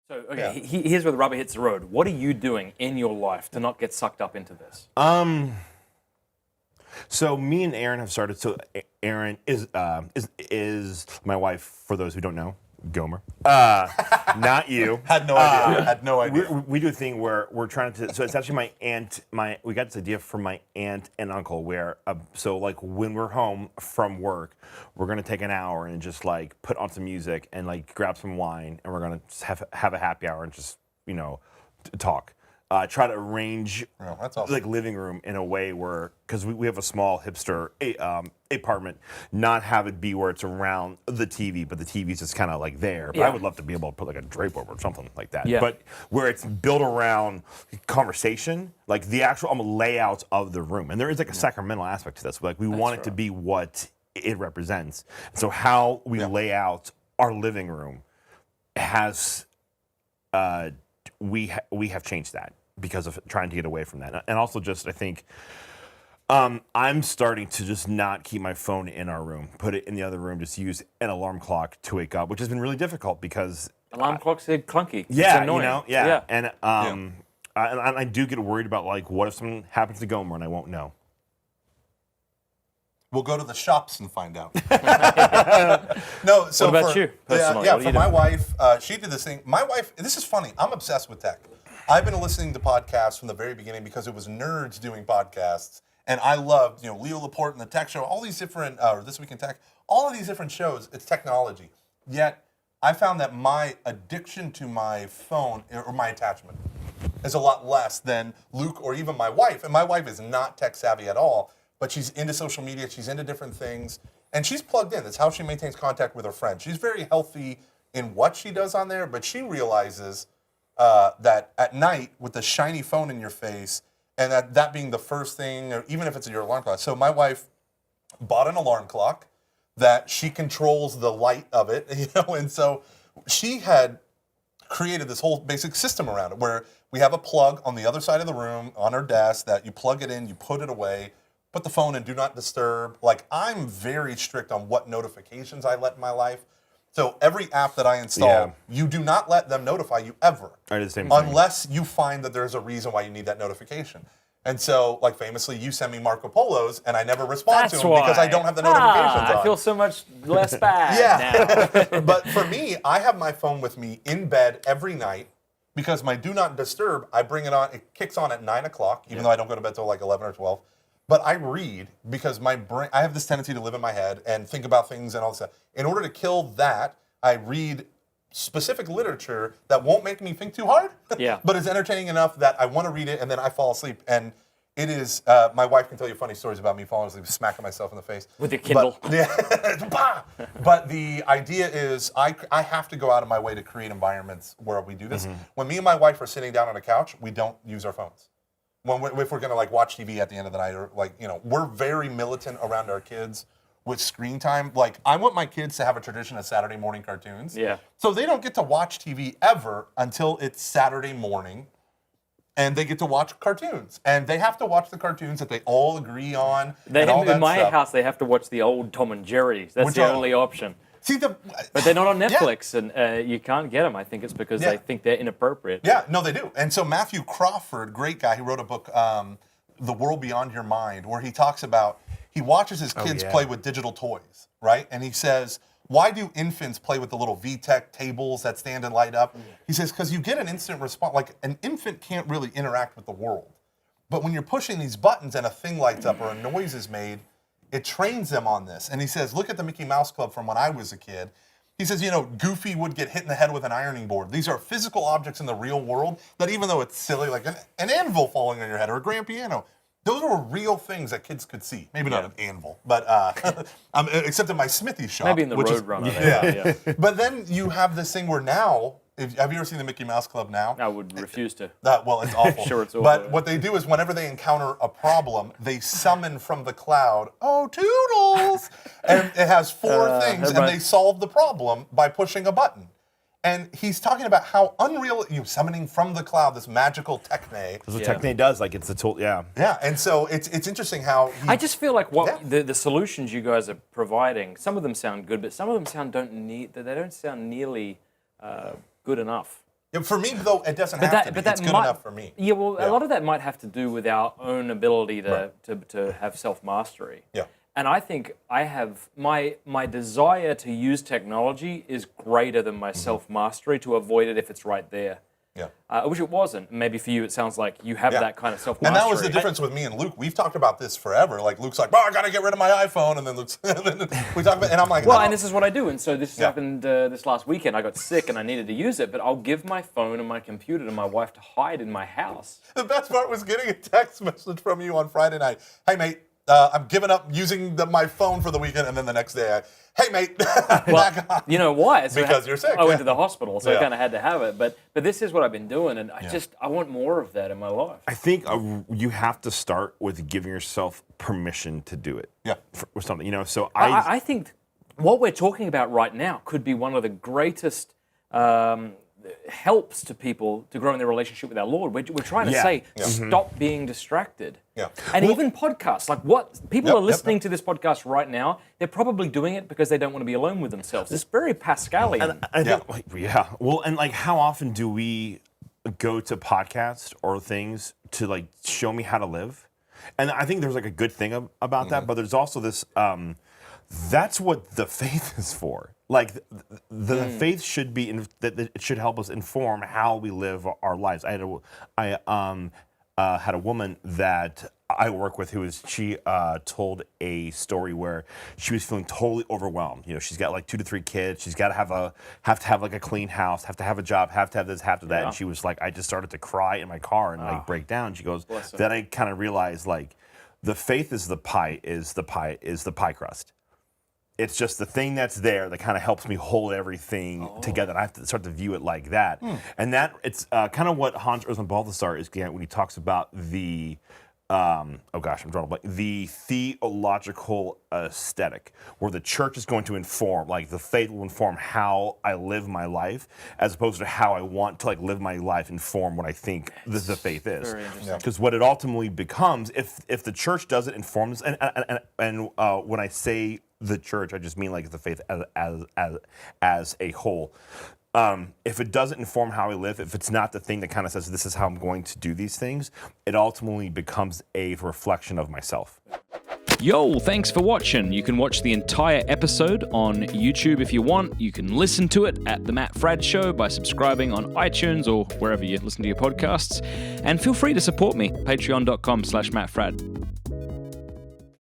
So, okay, here's where the rubber hits the road. What are you doing in your life to not get sucked up into this? So me and Erin have started. So Erin is my wife. For those who don't know, Gomer. Not you. Had no idea. Had no idea. We do a thing where we're trying to. So it's actually my aunt. We got this idea from my aunt and uncle. Where so like when we're home from work, we're gonna take an hour and just like put on some music and like grab some wine, and we're gonna just have a happy hour and just talk. Try to arrange that's awesome. like living room in a way where, because we have a small hipster apartment, not have it be where it's around the TV, but the TV's just kind of like there. But I would love to be able to put like a drape over or something like that. Yeah. But where it's built around conversation, like the actual layout of the room. And there is like a sacramental aspect to this. Like we want it to be what it represents. So how we lay out our living room has... we have changed that because of trying to get away from that. And also just, I think, I'm starting to just not keep my phone in our room, put it in the other room, just use an alarm clock to wake up, which has been really difficult because... Alarm clocks are clunky. Yeah, it's annoying. And I do get worried about, like, what if something happens to Gomer and I won't know? We'll go to the shops and find out. No, so what about you personally? Yeah, what for my wife, she did this thing. My wife, this is funny. I'm obsessed with tech. I've been listening to podcasts from the very beginning because it was nerds doing podcasts, and I loved, Leo Laporte and the Tech Show, all these different, This Week in Tech, all of these different shows. It's technology. Yet I found that my addiction to my phone or my attachment is a lot less than Luke or even my wife. And my wife is not tech savvy at all. But she's into social media, she's into different things, and she's plugged in. That's how she maintains contact with her friends. She's very healthy in what she does on there, but she realizes that at night, with the shiny phone in your face, and that being the first thing, or even if it's your alarm clock. So my wife bought an alarm clock that she controls the light of it, and so she had created this whole basic system around it, where we have a plug on the other side of the room, on her desk, that you plug it in, you put it away, put the phone in Do Not Disturb. Like, I'm very strict on what notifications I let in my life. So every app that I install, you do not let them notify you ever. I do the same thing. Unless you find that there's a reason why you need that notification. And so, like, famously, you send me Marco Polos, and I never respond to them because I don't have the notifications on. I feel so much less bad now. But for me, I have my phone with me in bed every night because my Do Not Disturb, I bring it on, it kicks on at 9 o'clock, even though I don't go to bed till like 11 or 12. But I read because my brain, I have this tendency to live in my head and think about things and all this stuff. In order to kill that, I read specific literature that won't make me think too hard, but is entertaining enough that I want to read it and then I fall asleep. And it is, my wife can tell you funny stories about me falling asleep, smacking myself in the face. With your Kindle. But the idea is I have to go out of my way to create environments where we do this. When me and my wife are sitting down on a couch, we don't use our phones. If we're going to like watch TV at the end of the night, or like, we're very militant around our kids with screen time. Like, I want my kids to have a tradition of Saturday morning cartoons. Yeah. So they don't get to watch TV ever until it's Saturday morning, and they get to watch cartoons. And they have to watch the cartoons that they all agree on. In my house, they have to watch the old Tom and Jerry's. That's the only option. But they're not on Netflix, and you can't get them. I think it's because they think they're inappropriate. Yeah, no, they do. And so Matthew Crawford, great guy, he wrote a book, The World Beyond Your Mind, where he talks about, he watches his kids play with digital toys, right? And he says, why do infants play with the little VTech tables that stand and light up? He says, because you get an instant response. Like, an infant can't really interact with the world. But when you're pushing these buttons and a thing lights up or a noise is made, it trains them on this. And he says, look at the Mickey Mouse Club from when I was a kid. He says, Goofy would get hit in the head with an ironing board. These are physical objects in the real world that, even though it's silly, like an anvil falling on your head or a grand piano, those were real things that kids could see. Maybe not an anvil, but except in my smithy shop. Maybe in the Roadrunner. But then you have this thing where now, have you ever seen the Mickey Mouse Club now? I would refuse to. Well, it's awful. Sure, it's awful. But what they do is whenever they encounter a problem, they summon from the cloud, "Oh, Toodles!" And it has four things, and they solve the problem by pushing a button. And he's talking about how unreal, summoning from the cloud, this magical techne. That's what techne does, like it's a tool, Yeah, and so it's interesting how... I just feel like the solutions you guys are providing, some of them sound good, but some of them they don't sound nearly good enough. Yeah, for me, though, it doesn't But have that, to be. but that It's good might, enough for me. Yeah, well, Yeah. a lot of that might have to do with our own ability to have self-mastery. Yeah. And I think I have my desire to use technology is greater than my self-mastery to avoid it if it's right there. Yeah. I wish it wasn't. Maybe for you, it sounds like you have Yeah. that kind of self-mastery. And that was the difference with me and Luke. We've talked about this forever. Like Luke's like, "Oh, I gotta get rid of my iPhone," and then Luke's, and then we talk about, and I'm like, Well, "Oh." and this is what I do. And so this Yeah. happened this last weekend. I got sick and I needed to use it, but I'll give my phone and my computer to my wife to hide in my house. The best part was getting a text message from you on Friday night. Hey, mate, I'm giving up using my phone for the weekend, and then the next day, hey, mate, back on. You know why? So Because you're sick, I went yeah. to the hospital, so I Yeah. kind of had to have it. But this is what I've been doing, and I want more of that in my life. I think you have to start with giving yourself permission to do it. Yeah. Or something, you know. So I think what we're talking about right now could be one of the greatest helps to people to grow in their relationship with our Lord. We're trying to Yeah. say, Yeah. stop being distracted. Yeah. And even podcasts, like what people Yep, are yep, listening yep. to this podcast right now, they're probably doing it because they don't want to be alone with themselves. It's very Pascalian. I think, well, and like, how often do we go to podcasts or things to like show me how to live? And I think there's like a good thing about that, but there's also this. That's what the faith is for. Like the faith should be that it should help us inform how we live our lives. I had a woman that I work with she told a story where she was feeling totally overwhelmed. You know, she's got like 2 to 3 kids. She's got to have like a clean house, have to have a job, have to have this, have to that. Yeah. And she was like, I just started to cry in my car and like break down. She goes, Bless her. then I kind of realized like the faith is the pie crust. It's just the thing that's there that kind of helps me hold everything together. And I have to start to view it like that. And that it's kind of what Hans Urs von Balthasar is getting at when he talks about the I'm drawing a blank. The theological aesthetic, where the church is going to inform, like the faith will inform how I live my life, as opposed to how I want to like live my life inform what I think the faith is. Very interesting. Because what it ultimately becomes, if the church doesn't inform this, and when I say the church, I just mean like the faith as a whole. If it doesn't inform how I live, if it's not the thing that kind of says this is how I'm going to do these things, it ultimately becomes a reflection of myself. Yo, thanks for watching. You can watch the entire episode on YouTube if you want. You can listen to it at The Matt Fradd Show by subscribing on iTunes or wherever you listen to your podcasts. And feel free to support me, patreon.com/MattFradd.